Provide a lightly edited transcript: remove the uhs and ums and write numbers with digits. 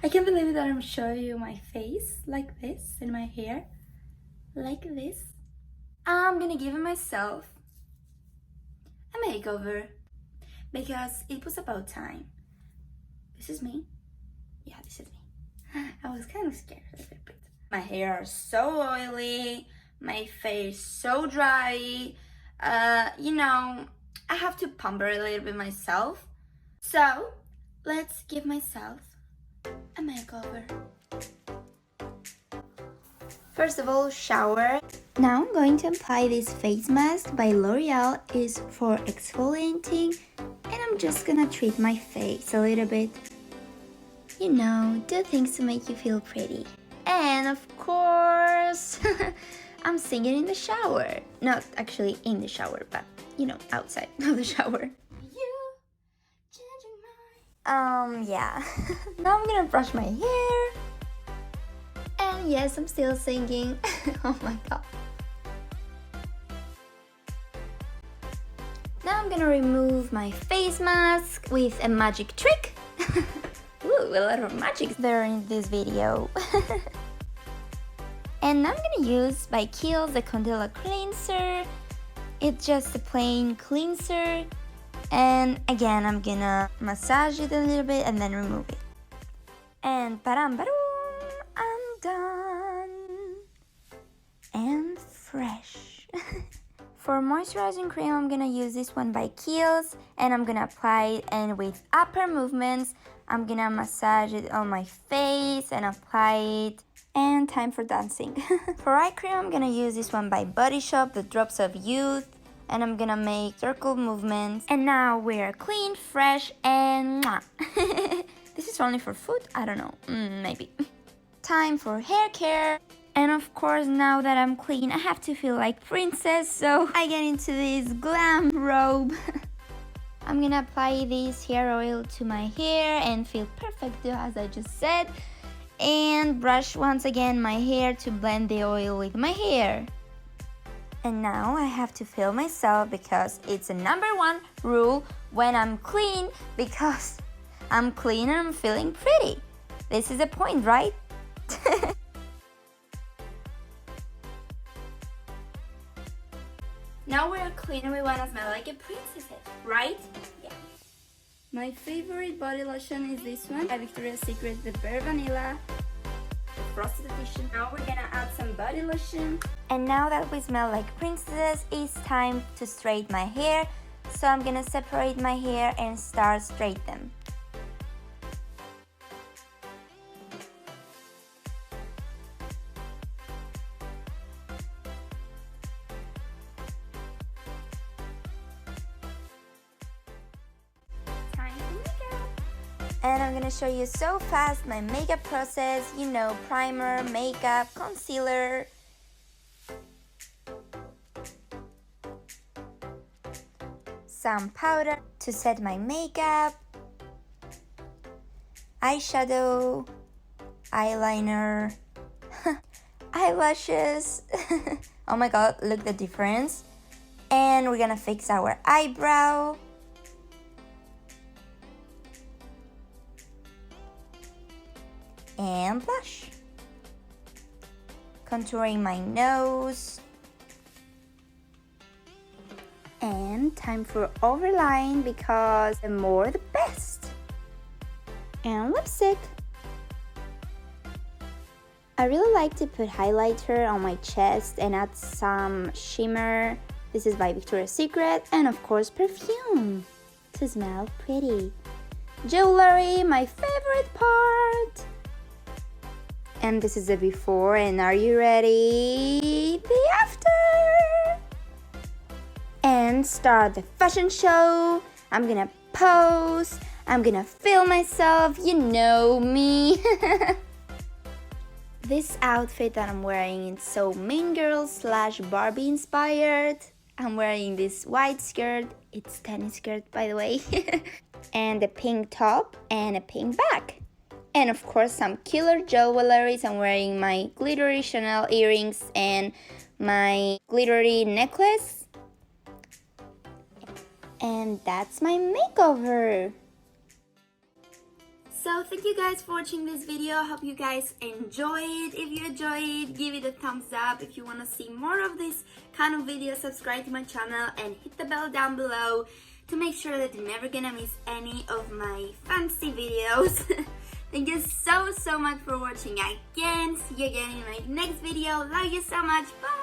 I can't believe that I'm showing you my face like this and my hair like this. I'm gonna give myself a makeover because it was about time. This is me. Yeah, this is me. I was kind of scared a little bit. My hair is so oily, my face so dry. You know, I have to pamper a little bit myself. So let's give myself a makeover. First of all, shower. Now I'm going to apply this face mask by L'Oreal. It's for exfoliating, and I'm just gonna treat my face a little bit. You know, do things to make you feel pretty. And of course, I'm singing in the shower. Not actually in the shower, but you know, outside of the shower. Yeah. Now I'm gonna brush my hair. And yes, I'm still singing. Oh my god. Now I'm gonna remove my face mask with a magic trick. Ooh, a lot of magic there in this video. And I'm gonna use by Kiehl's the Concealer Cleanser. It's just a plain cleanser. And again, I'm gonna massage it a little bit and then remove it. And param baroom, I'm done. And fresh. For moisturizing cream, I'm gonna use this one by Kiehl's, and I'm gonna apply it, and with upper movements, I'm gonna massage it on my face and apply it. And time for dancing. For eye cream, I'm gonna use this one by Body Shop, the Drops of Youth, and I'm gonna make circle movements. And now we're clean, fresh, and mwah. This is only for foot? I don't know, maybe. Time for hair care. And of course, now that I'm clean, I have to feel like princess, so I get into this glam robe. I'm gonna apply this hair oil to my hair and feel perfect as I just said. And brush once again my hair to blend the oil with my hair. And now I have to feel myself because it's a #1 rule when I'm clean, because I'm clean and I'm feeling pretty. This is the point, right? Now we're clean and we wanna smell like a princess, right? Yeah. My favorite body lotion is this one by Victoria's Secret, the Bare Vanilla, the Frosted Edition. Now we're gonna add some body lotion. And now that we smell like princesses, it's time to straighten my hair. So I'm gonna separate my hair and start straighten them. And I'm gonna show you so fast my makeup process, you know, primer, makeup, concealer. Some powder to set my makeup, eyeshadow, eyeliner, eyelashes. Oh my god, look the difference. And we're gonna fix our eyebrow. And blush. Contouring my nose. And time for overline, because the more the best. And lipstick. I really like to put highlighter on my chest and add some shimmer. This is by Victoria's Secret. And of course perfume to smell pretty. Jewelry, my favorite part. And this is the before, and are you ready? The after! And start the fashion show. I'm gonna pose. I'm gonna film myself, you know me. This outfit that I'm wearing is so Mean Girl / Barbie inspired. I'm wearing this white skirt. It's tennis skirt, by the way. And a pink top and a pink bag. And of course some killer jewelry. I'm wearing my glittery Chanel earrings and my glittery necklace. And that's my makeover. So thank you guys for watching this video. Hope you guys enjoy it. If you enjoy it, give it a thumbs up. If you want to see more of this kind of videos, subscribe to my channel and hit the bell down below to make sure that you're never gonna miss any of my fancy videos. Thank you so much for watching again. See you again in my next video. Love you so much. Bye.